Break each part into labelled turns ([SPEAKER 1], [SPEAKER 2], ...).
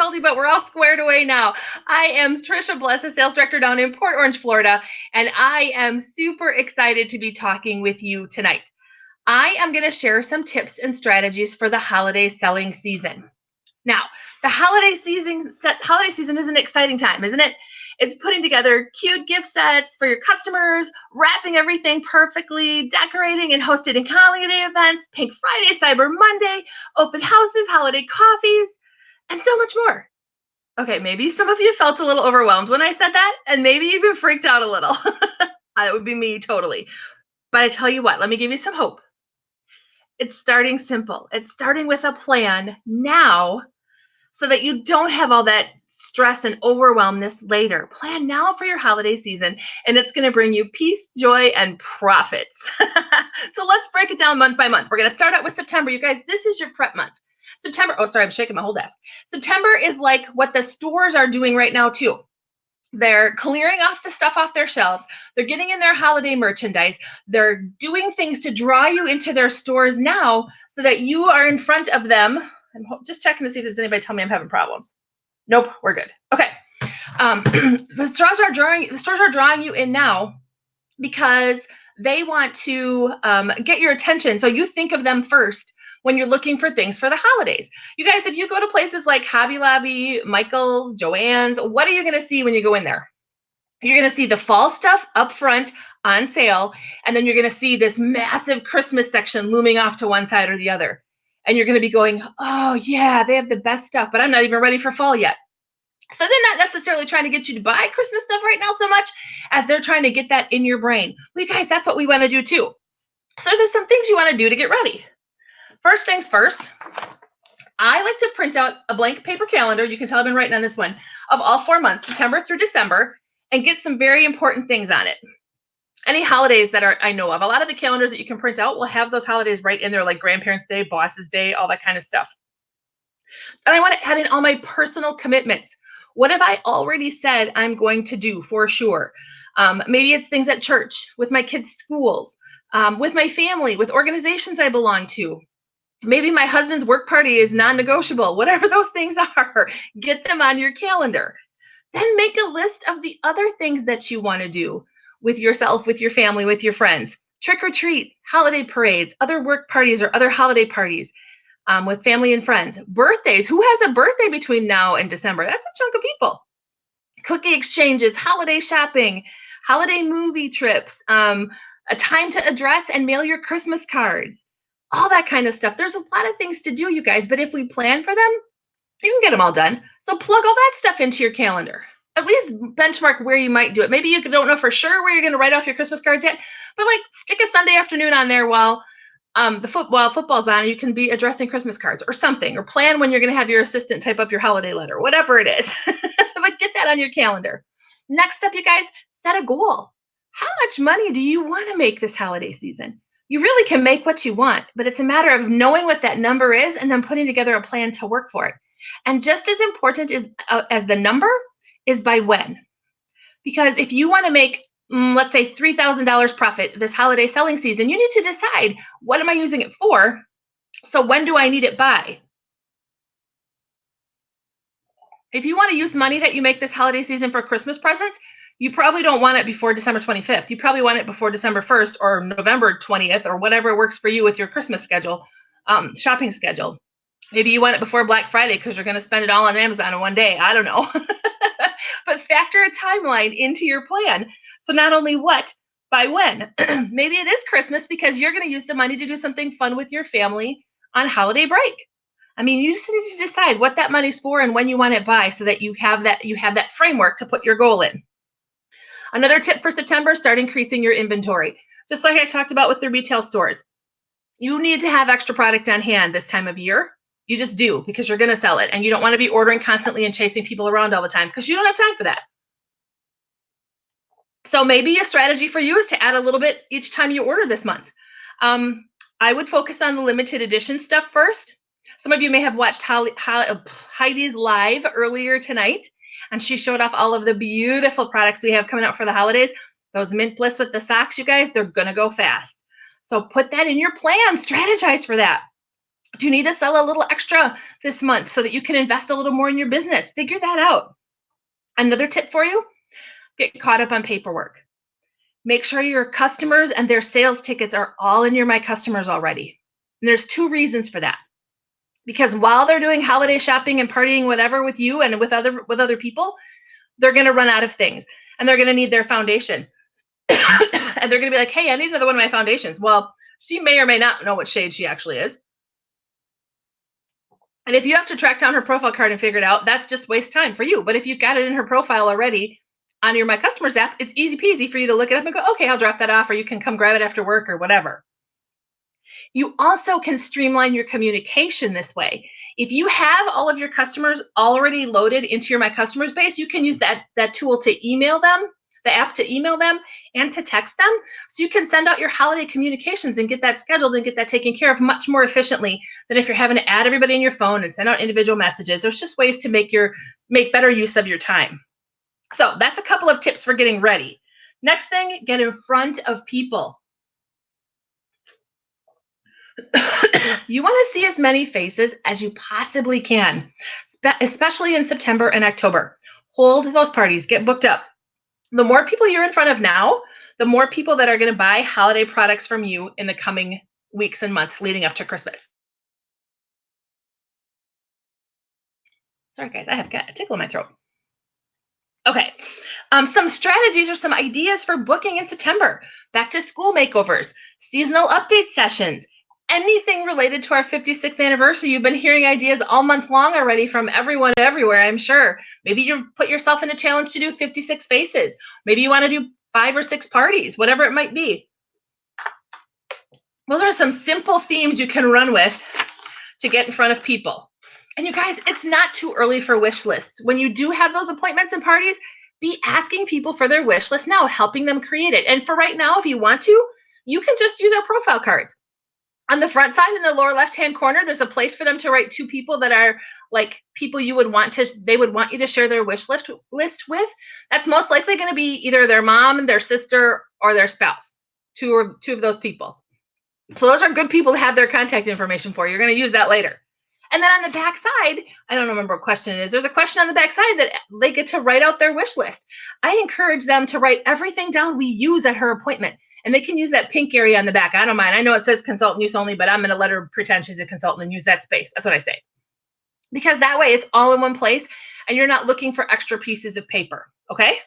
[SPEAKER 1] difficulty, but we're all squared away now. I am Trisha Bless, the sales director down in Port Orange, Florida, and I am super excited to be talking with you tonight. I am going to share some tips and strategies for the holiday selling season. Now, the holiday season is an exciting time, isn't it? It's putting together cute gift sets for your customers, wrapping everything perfectly, decorating and hosting holiday events, Pink Friday, Cyber Monday, open houses, holiday coffees, and so much more. Okay, maybe some of you felt a little overwhelmed when I said that, and maybe even freaked out a little. That would be me totally. But I tell you what, let me give you some hope. It's starting simple. It's starting with a plan now so that you don't have all that stress and overwhelmness later. Plan now for your holiday season, and it's going to bring you peace, joy, and profits. So let's break it down month by month. We're going to start out with September. You guys, this is your prep month. September, oh, sorry, I'm shaking my whole desk. September is like what the stores are doing right now, too. They're clearing off the stuff off their shelves. They're getting in their holiday merchandise. They're doing things to draw you into their stores now so that you are in front of them. I'm just checking to see if there's anybody telling me I'm having problems. Nope, we're good. Okay. The stores are drawing you in now because they want to get your attention. So you think of them first when you're looking for things for the holidays. You guys, if you go to places like Hobby Lobby, Michael's, Joann's, what are you going to see when you go in there? You're going to see the fall stuff up front on sale, and then you're going to see this massive Christmas section looming off to one side or the other. And you're going to be going, oh, yeah, they have the best stuff, but I'm not even ready for fall yet. So they're not necessarily trying to get you to buy Christmas stuff right now so much as they're trying to get that in your brain. Well, you guys, that's what we want to do too. So there's some things you want to do to get ready. First things first, I like to print out a blank paper calendar. You can tell I've been writing on this one of all 4 months, September through December, and get some very important things on it. Any holidays that I know of, a lot of the calendars that you can print out will have those holidays right in there, like Grandparents' Day, Boss's Day, all that kind of stuff. And I want to add in all my personal commitments. What have I already said I'm going to do for sure? Maybe it's things at church, with my kids' schools, with my family, with organizations I belong to. Maybe my husband's work party is non-negotiable. Whatever those things are, get them on your calendar. Then make a list of the other things that you want to do with yourself, with your family, with your friends. Trick or treat, holiday parades, other work parties or other holiday parties with family and friends. Birthdays. Who has a birthday between now and December? That's a chunk of people. Cookie exchanges, holiday shopping, holiday movie trips, a time to address and mail your Christmas cards, all that kind of stuff. There's a lot of things to do, you guys, but if we plan for them, you can get them all done. So plug all that stuff into your calendar. At least benchmark where you might do it. Maybe you don't know for sure where you're going to write off your Christmas cards yet, but like stick a Sunday afternoon on there while football's on. You can be addressing Christmas cards or something, or plan when you're going to have your assistant type up your holiday letter, whatever it is. But get that on your calendar. Next up, you guys, set a goal. How much money do you want to make this holiday season? You really can make what you want, but it's a matter of knowing what that number is and then putting together a plan to work for it. And just as important as the number is by when. Because if you want to make, let's say, $3,000 profit this holiday selling season, you need to decide, what am I using it for? So when do I need it by? If you want to use money that you make this holiday season for Christmas presents, you probably don't want it before December 25th. You probably want it before December 1st or November 20th or whatever works for you with your Christmas schedule, shopping schedule. Maybe you want it before Black Friday because you're going to spend it all on Amazon in one day. I don't know. But factor a timeline into your plan. So not only what, by when. Maybe it is Christmas because you're going to use the money to do something fun with your family on holiday break. I mean, you just need to decide what that money's for and when you want it by so that you have that framework to put your goal in. Another tip for September, start increasing your inventory. Just like I talked about with the retail stores. You need to have extra product on hand this time of year. You just do, because you're going to sell it, and you don't want to be ordering constantly and chasing people around all the time because you don't have time for that. So maybe a strategy for you is to add a little bit each time you order this month. I would focus on the limited edition stuff first. Some of you may have watched Heidi's live earlier tonight, and she showed off all of the beautiful products we have coming out for the holidays. Those Mint Bliss with the socks, you guys, they're going to go fast. So put that in your plan. Strategize for that. Do you need to sell a little extra this month so that you can invest a little more in your business? Figure that out. Another tip for you, get caught up on paperwork. Make sure your customers and their sales tickets are all in your My Customers already. And there's 2 reasons for that. Because while they're doing holiday shopping and partying whatever with you and with other people, they're going to run out of things and they're going to need their foundation. And they're going to be like, hey, I need another one of my foundations. Well, she may or may not know what shade she actually is. And if you have to track down her profile card and figure it out, that's just waste time for you. But if you've got it in her profile already on your My Customers app, it's easy peasy for you to look it up and go, okay, I'll drop that off, or you can come grab it after work or whatever. You also can streamline your communication this way. If you have all of your customers already loaded into your My Customers base, you can use that tool to email them, the app to email them and to text them. So you can send out your holiday communications and get that scheduled and get that taken care of much more efficiently than if you're having to add everybody in your phone and send out individual messages. There's just ways to make better use of your time. So that's a couple of tips for getting ready. Next thing, get in front of people. You want to see as many faces as you possibly can, especially in September and October. Hold those parties, get booked up. The more people you're in front of now, the more people that are going to buy holiday products from you in the coming weeks and months leading up to Christmas. Sorry, guys, I have got a tickle in my throat. Okay, some strategies or some ideas for booking in September. Back to school makeovers, seasonal update sessions, anything related to our 56th anniversary. You've been hearing ideas all month long already from everyone everywhere, I'm sure. Maybe you've put yourself in a challenge to do 56 faces. Maybe you want to do 5 or 6 parties, whatever it might be. Those are some simple themes you can run with to get in front of people. And you guys, it's not too early for wish lists. When you do have those appointments and parties, be asking people for their wish list now, helping them create it. And for right now, if you want to, you can just use our profile cards. On the front side in the lower left-hand corner, there's a place for them to write 2 people that are like people they would want you to share their wish list with. That's most likely going to be either their mom, their sister, or their spouse. Two of those people. So those are good people to have their contact information for. You're going to use that later. And then on the back side, I don't remember what question it is. There's a question on the back side that they get to write out their wish list. I encourage them to write everything down we use at her appointment. And they can use that pink area on the back. I don't mind. I know it says consultant use only, but I'm going to let her pretend she's a consultant and use that space. That's what I say. Because that way it's all in one place and you're not looking for extra pieces of paper. Okay?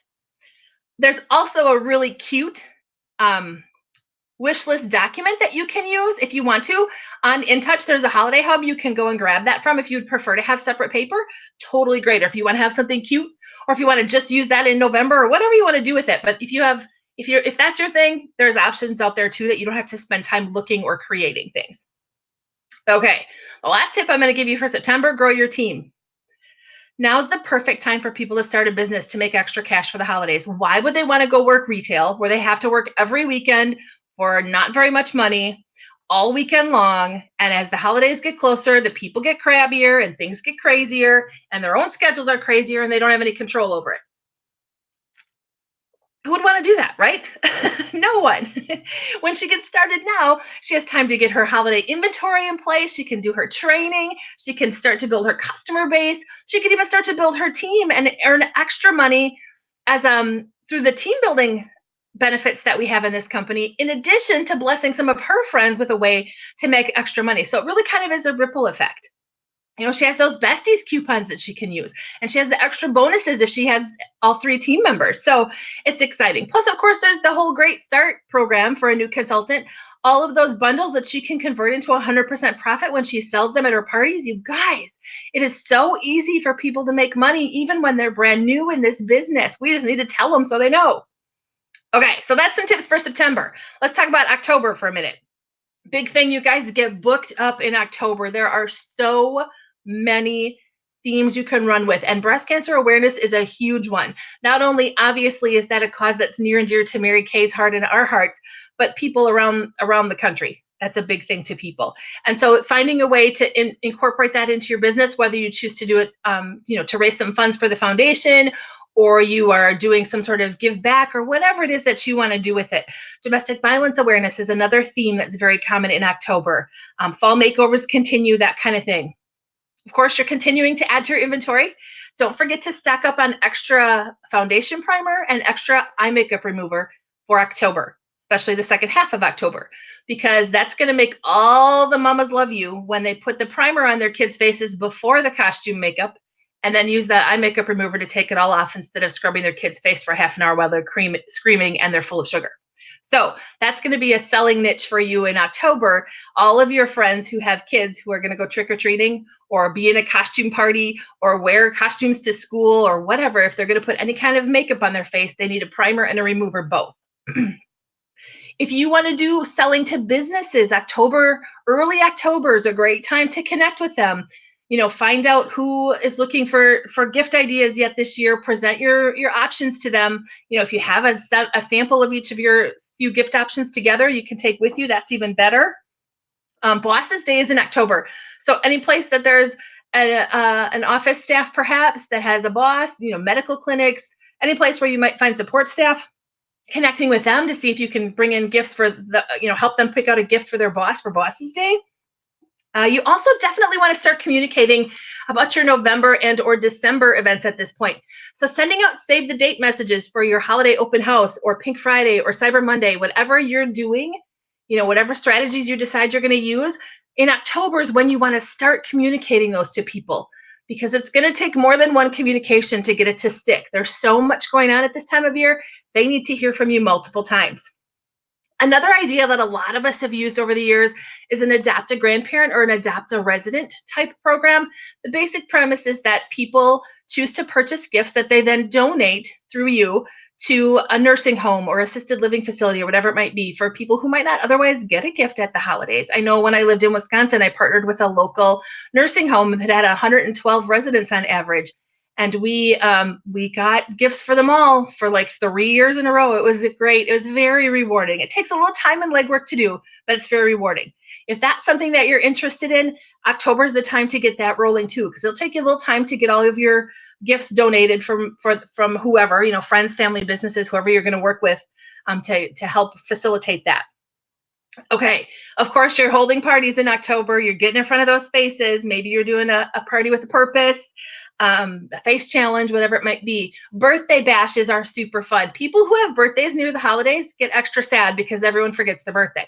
[SPEAKER 1] There's also a really cute wish list document that you can use if you want to. On InTouch, there's a holiday hub you can go and grab that from if you'd prefer to have separate paper. Totally great. Or if you want to have something cute, or if you want to just use that in November, or whatever you want to do with it. But if that's your thing, there's options out there too that you don't have to spend time looking or creating things. Okay, the last tip I'm going to give you for September, grow your team. Now's the perfect time for people to start a business to make extra cash for the holidays. Why would they want to go work retail where they have to work every weekend for not very much money all weekend long? And as the holidays get closer, the people get crabbier and things get crazier and their own schedules are crazier and they don't have any control over it. Who would want to do that, right? No one. When she gets started now, she has time to get her holiday inventory in place. She can do her training. She can start to build her customer base. She can even start to build her team and earn extra money as through the team building benefits that we have in this company, in addition to blessing some of her friends with a way to make extra money. So it really kind of is a ripple effect. You know, she has those besties coupons that she can use, and she has the extra bonuses if she has all 3 team members. So it's exciting. Plus, of course, there's the whole Great Start program for a new consultant. All of those bundles that she can convert into 100% profit when she sells them at her parties. You guys, it is so easy for people to make money even when they're brand new in this business. We just need to tell them so they know. Okay, so that's some tips for September. Let's talk about October for a minute. Big thing, you guys, get booked up in October. There are so many themes you can run with, and breast cancer awareness is a huge one. Not only obviously is that a cause that's near and dear to Mary Kay's heart and our hearts, but people around the country. That's a big thing to people. And so finding a way to incorporate that into your business, whether you choose to do it to raise some funds for the foundation, or you are doing some sort of give back or whatever it is that you want to do with it. Domestic violence awareness is another theme that's very common in October. Fall makeovers continue, that kind of thing. Of course, you're continuing to add to your inventory. Don't forget to stack up on extra foundation primer and extra eye makeup remover for October, especially the second half of October, because that's going to make all the mamas love you when they put the primer on their kids' faces before the costume makeup and then use that eye makeup remover to take it all off instead of scrubbing their kid's face for half an hour while they're screaming and they're full of sugar. So that's going to be a selling niche for you in October. All of your friends who have kids who are going to go trick-or-treating or be in a costume party or wear costumes to school or whatever, if they're going to put any kind of makeup on their face, they need a primer and a remover both. If you want to do selling to businesses, early October is a great time to connect with them. Find out who is looking for gift ideas yet this year. Present your options to them. If you have a sample of each of your few gift options together, you can take with you. That's even better. Bosses Day is in October. So any place that there's an office staff perhaps that has a boss, medical clinics, any place where you might find support staff, connecting with them to see if you can bring in gifts for help them pick out a gift for their boss for Bosses Day. You also definitely want to start communicating about your November and or December events at this point. So sending out save the date messages for your holiday open house or Pink Friday or Cyber Monday, whatever you're doing, whatever strategies you decide you're going to use, in October is when you want to start communicating those to people, because it's going to take more than one communication to get it to stick. There's so much going on at this time of year. They need to hear from you multiple times. Another idea that a lot of us have used over the years is an adopt a grandparent or an adopt a resident type program. The basic premise is that people choose to purchase gifts that they then donate through you to a nursing home or assisted living facility or whatever it might be for people who might not otherwise get a gift at the holidays. I know when I lived in Wisconsin, I partnered with a local nursing home that had 112 residents on average. And we got gifts for them all for like 3 years in a row. It was great. It was very rewarding. It takes a little time and legwork to do, but it's very rewarding. If that's something that you're interested in, October is the time to get that rolling too, because it'll take you a little time to get all of your gifts donated from whoever, friends, family, businesses, whoever you're going to work with, to help facilitate that. Okay, of course, you're holding parties in October. You're getting in front of those faces. Maybe you're doing a party with a purpose. A face challenge, whatever it might be. Birthday bashes are super fun. People who have birthdays near the holidays get extra sad because everyone forgets their birthday.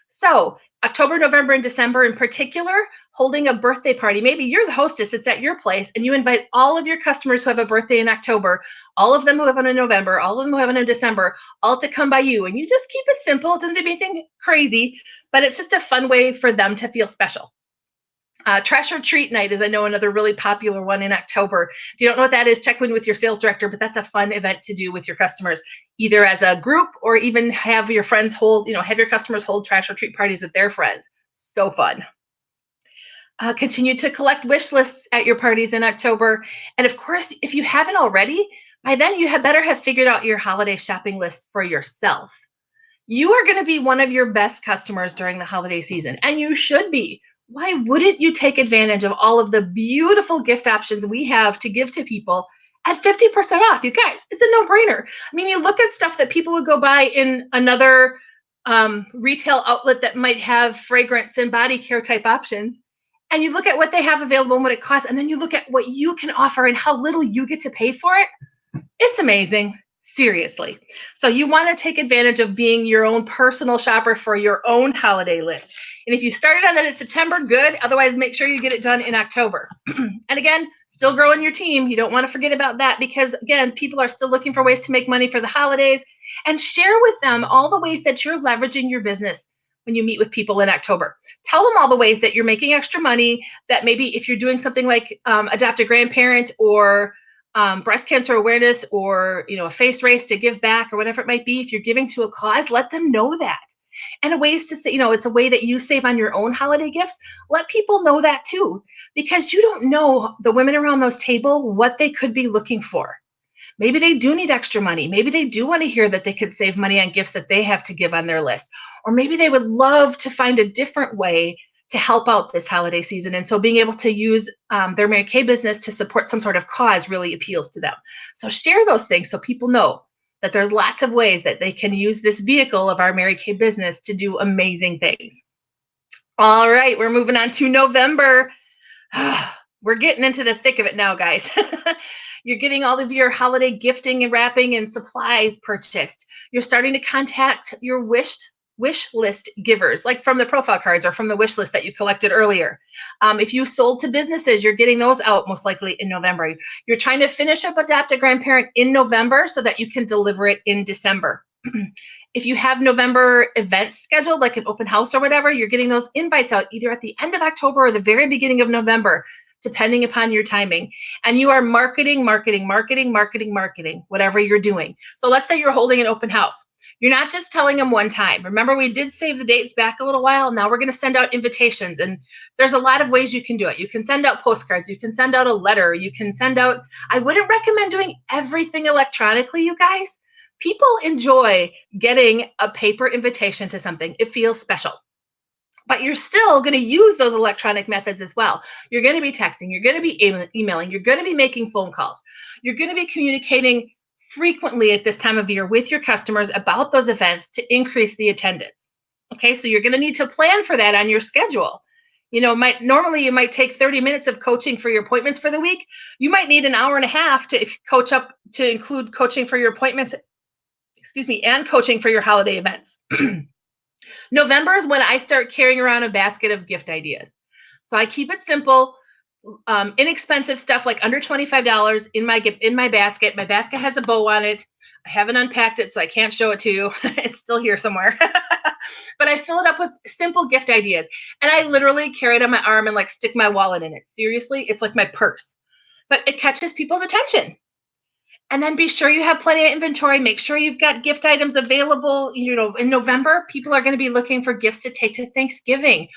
[SPEAKER 1] So October, November, and December in particular, holding a birthday party. Maybe you're the hostess, it's at your place, and you invite all of your customers who have a birthday in October, all of them who have one in November, all of them who have one in December, all to come by you. And you just keep it simple. It doesn't do anything crazy, but it's just a fun way for them to feel special. Trash or Treat Night is, I know, another really popular one in October. If you don't know what that is, check in with your sales director, but that's a fun event to do with your customers, either as a group or even have your friends have your customers hold trash or treat parties with their friends. So fun. Continue to collect wish lists at your parties in October. And of course, if you haven't already, by then you better have figured out your holiday shopping list for yourself. You are going to be one of your best customers during the holiday season, and you should be. Why wouldn't you take advantage of all of the beautiful gift options we have to give to people at 50% off? You guys, it's a no-brainer. I mean, you look at stuff that people would go buy in another retail outlet that might have fragrance and body care type options, and you look at what they have available and what it costs, and then you look at what you can offer and how little you get to pay for it. It's amazing. Seriously. So you want to take advantage of being your own personal shopper for your own holiday list. And if you started on that in September, good. Otherwise, make sure you get it done in October. And again, still growing your team. You don't want to forget about that because, again, people are still looking for ways to make money for the holidays. And share with them all the ways that you're leveraging your business when you meet with people in October. Tell them all the ways that you're making extra money, that maybe if you're doing something like adopt a grandparent or breast cancer awareness or a face race to give back or whatever it might be, if you're giving to a cause, let them know that. And ways to say, it's a way that you save on your own holiday gifts. Let people know that too, because you don't know the women around those table what they could be looking for. Maybe they do need extra money. Maybe they do want to hear that they could save money on gifts that they have to give on their list. Or maybe they would love to find a different way to help out this holiday season. And so being able to use their Mary Kay business to support some sort of cause really appeals to them. So share those things so people know that there's lots of ways that they can use this vehicle of our Mary Kay business to do amazing things. All right, we're moving on to November. We're getting into the thick of it now, guys. You're getting all of your holiday gifting and wrapping and supplies purchased. You're starting to contact your wish list givers, like from the profile cards or from the wish list that you collected earlier. If you sold to businesses, you're getting those out most likely in November. You're trying to finish up Adopt a Grandparent in November so that you can deliver it in December. If you have November events scheduled, like an open house or whatever, you're getting those invites out either at the end of October or the very beginning of November, depending upon your timing. And you are marketing, whatever you're doing. So let's say you're holding an open house. You're not just telling them one time. Remember, we did save the dates back a little while. Now we're going to send out invitations. And there's a lot of ways you can do it. You can send out postcards. You can send out a letter. You can send out, I wouldn't recommend doing everything electronically, you guys. People enjoy getting a paper invitation to something. It feels special. But you're still going to use those electronic methods as well. You're going to be texting. You're going to be emailing. You're going to be making phone calls. You're going to be communicating frequently at this time of year with your customers about those events to increase the attendance. Okay, so you're going to need to plan for that on your schedule. You know, normally you might take 30 minutes of coaching for your appointments for the week. You might need an hour and a half to coach up to include coaching for your appointments, and coaching for your holiday events. November is when I start carrying around a basket of gift ideas. So I keep it simple, inexpensive stuff like under $25 in my basket. My basket has a bow on it. I haven't unpacked it, so I can't show it to you. It's still here somewhere. But I fill it up with simple gift ideas. And I literally carry it on my arm and like stick my wallet in it. Seriously, it's like my purse. But it catches people's attention. And then be sure you have plenty of inventory. Make sure you've got gift items available. You know, in November, people are going to be looking for gifts to take to Thanksgiving.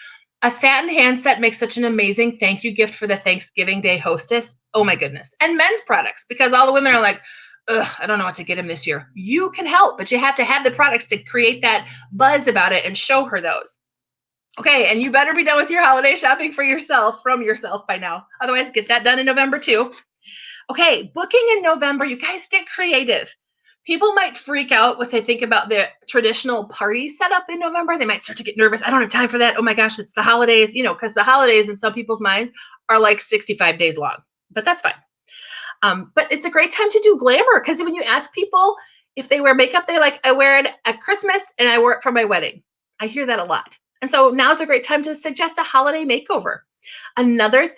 [SPEAKER 1] A satin hand set makes such an amazing thank you gift for the Thanksgiving Day hostess. Oh my goodness. And men's products, because all the women are like, ugh, I don't know what to get him this year. You can help, but you have to have the products to create that buzz about it and show her those. Okay, and you better be done with your holiday shopping from yourself by now. Otherwise, get that done in November too. Okay, booking in November, you guys get creative. People might freak out when they think about the traditional party setup in November. They might start to get nervous. I don't have time for that. Oh my gosh, it's the holidays, because the holidays in some people's minds are like 65 days long, but that's fine. But it's a great time to do glamour, because when you ask people if they wear makeup, they're like, I wear it at Christmas and I wear it for my wedding. I hear that a lot. And so now's a great time to suggest a holiday makeover. Another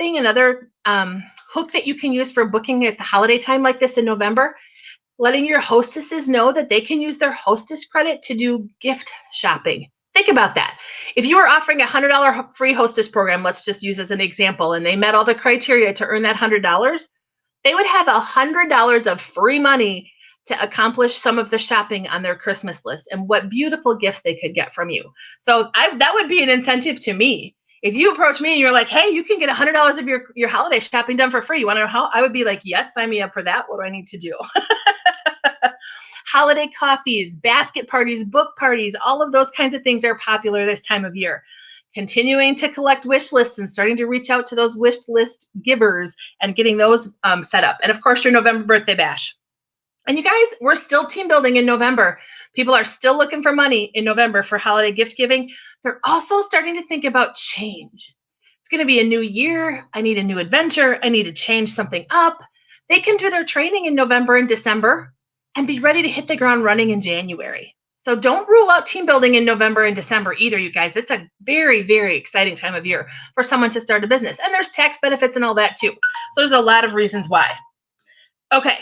[SPEAKER 1] hook that you can use for booking at the holiday time like this in November, letting your hostesses know that they can use their hostess credit to do gift shopping. Think about that. If you were offering a $100 free hostess program, let's just use as an example, and they met all the criteria to earn that $100, they would have $100 of free money to accomplish some of the shopping on their Christmas list, and what beautiful gifts they could get from you. So that would be an incentive to me. If you approach me and you're like, hey, you can get $100 of your holiday shopping done for free. You want to know how? I would be like, yes, sign me up for that. What do I need to do? Holiday coffees, basket parties, book parties, all of those kinds of things are popular this time of year. Continuing to collect wish lists and starting to reach out to those wish list givers and getting those set up. And of course, your November birthday bash. And you guys, we're still team building in November. People are still looking for money in November for holiday gift giving. They're also starting to think about change. It's going to be a new year. I need a new adventure. I need to change something up. They can do their training in November and December and be ready to hit the ground running in January. So don't rule out team building in November and December either, you guys. It's a very, very exciting time of year for someone to start a business. And there's tax benefits and all that too. So there's a lot of reasons why. Okay.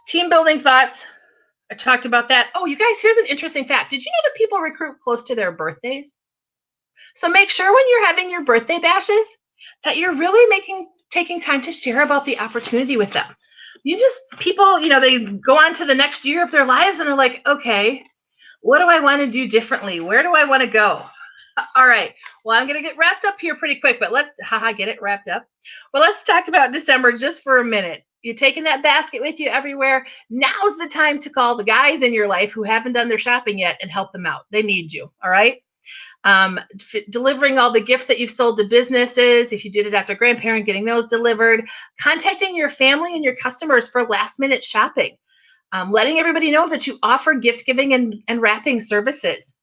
[SPEAKER 1] Team building thoughts. I talked about that. Oh, you guys, here's an interesting fact. Did you know that people recruit close to their birthdays? So make sure when you're having your birthday bashes that you're really taking time to share about the opportunity with them. People, they go on to the next year of their lives and they're like, okay, what do I want to do differently? Where do I want to go? All right. Well, I'm going to get wrapped up here pretty quick, but let's get it wrapped up. Well, let's talk about December just for a minute. You're taking that basket with you everywhere. Now's the time to call the guys in your life who haven't done their shopping yet and help them out. They need you. All right. delivering all the gifts that you've sold to businesses, if you did it after grandparent, getting those delivered, contacting your family and your customers for last minute shopping, letting everybody know that you offer gift giving and wrapping services,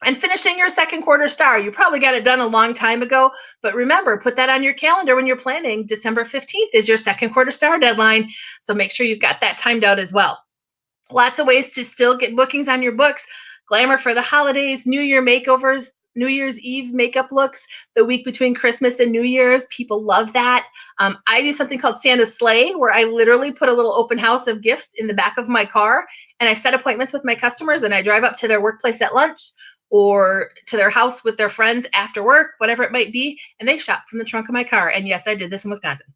[SPEAKER 1] and finishing your second quarter star. You probably got it done a long time ago, but remember, put that on your calendar when you're planning. December 15th is your second quarter star deadline, so make sure you've got that timed out as well. Lots of ways to still get bookings on your books. Glamour for the holidays, New Year makeovers, New Year's Eve makeup looks, the week between Christmas and New Year's. People love that. I do something called Santa's Sleigh, where I literally put a little open house of gifts in the back of my car, and I set appointments with my customers, and I drive up to their workplace at lunch or to their house with their friends after work, whatever it might be, and they shop from the trunk of my car. And yes, I did this in Wisconsin.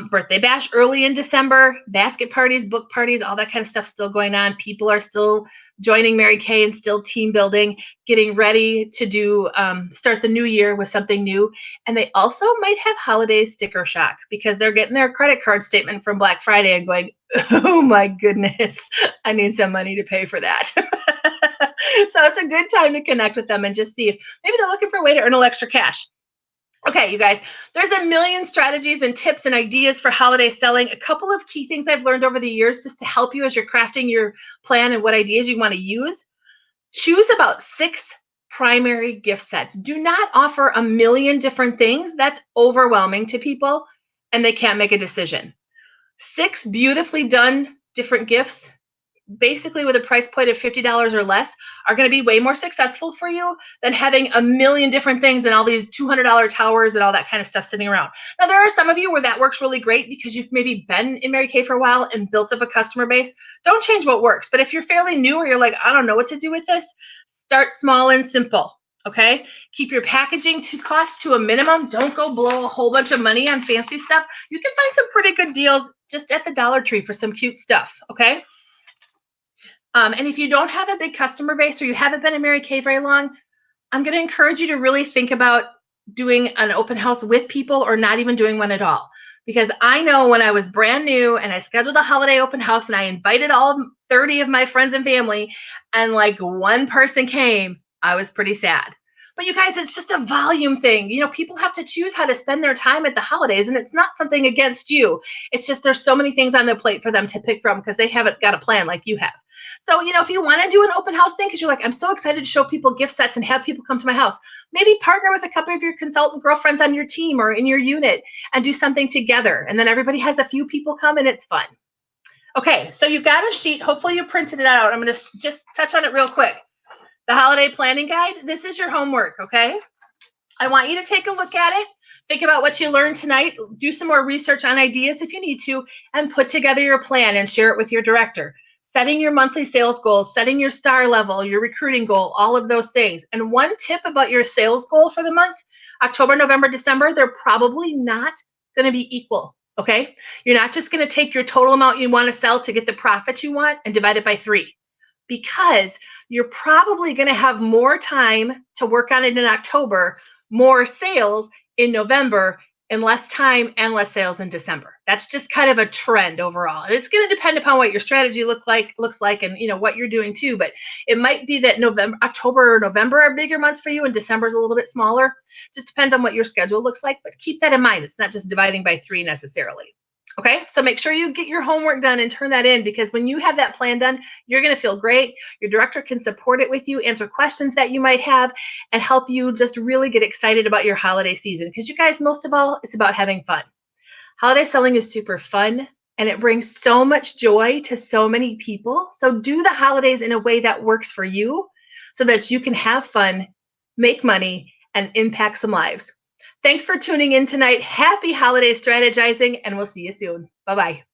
[SPEAKER 1] Birthday bash early in December, basket parties, book parties, all that kind of stuff still going on. People are still joining Mary Kay and still team building, getting ready to do start the new year with something new. And they also might have holiday sticker shock because they're getting their credit card statement from Black Friday and going, oh my goodness, I need some money to pay for that. So it's a good time to connect with them and just see if maybe they're looking for a way to earn a little extra cash. Okay, you guys, there's a million strategies and tips and ideas for holiday selling. A couple of key things I've learned over the years just to help you as you're crafting your plan and what ideas you want to use. Choose about 6 primary gift sets. Do not offer a million different things. That's overwhelming to people and they can't make a decision. 6 beautifully done different gifts, basically with a price point of $50 or less, are going to be way more successful for you than having a million different things and all these $200 towers and all that kind of stuff sitting around. Now, there are some of you where that works really great because you've maybe been in Mary Kay for a while and built up a customer base. Don't change what works. But if you're fairly new or you're like, I don't know what to do with this, start small and simple. Okay, keep your packaging to cost to a minimum. Don't go blow a whole bunch of money on fancy stuff. You can find some pretty good deals just at the Dollar Tree for some cute stuff. Okay. And if you don't have a big customer base or you haven't been in Mary Kay very long, I'm going to encourage you to really think about doing an open house with people or not even doing one at all. Because I know when I was brand new and I scheduled a holiday open house and I invited all 30 of my friends and family and like one person came, I was pretty sad. But you guys, it's just a volume thing. You know, people have to choose how to spend their time at the holidays, and it's not something against you. It's just there's so many things on their plate for them to pick from because they haven't got a plan like you have. So, you know, if you want to do an open house thing because you're like, I'm so excited to show people gift sets and have people come to my house, maybe partner with a couple of your consultant girlfriends on your team or in your unit and do something together. And then everybody has a few people come and it's fun. Okay, so you've got a sheet. Hopefully you printed it out. I'm going to just touch on it real quick. The holiday planning guide, this is your homework, okay? I want you to take a look at it. Think about what you learned tonight. Do some more research on ideas if you need to, and put together your plan and share it with your director. Setting your monthly sales goals, setting your star level, your recruiting goal, all of those things. And one tip about your sales goal for the month, October, November, December, they're probably not going to be equal, okay? You're not just going to take your total amount you want to sell to get the profit you want and divide it by 3, because you're probably going to have more time to work on it in October, more sales in November, and less time and less sales in December. That's just kind of a trend overall. And it's going to depend upon what your strategy looks like and you know what you're doing too. But it might be that October or November are bigger months for you and December is a little bit smaller. Just depends on what your schedule looks like. But keep that in mind. It's not just dividing by 3 necessarily. Okay, so make sure you get your homework done and turn that in, because when you have that plan done, you're going to feel great. Your director can support it with you, answer questions that you might have, and help you just really get excited about your holiday season. Because you guys, most of all, it's about having fun. Holiday selling is super fun, and it brings so much joy to so many people. So do the holidays in a way that works for you so that you can have fun, make money, and impact some lives. Thanks for tuning in tonight. Happy holiday strategizing, and we'll see you soon. Bye-bye.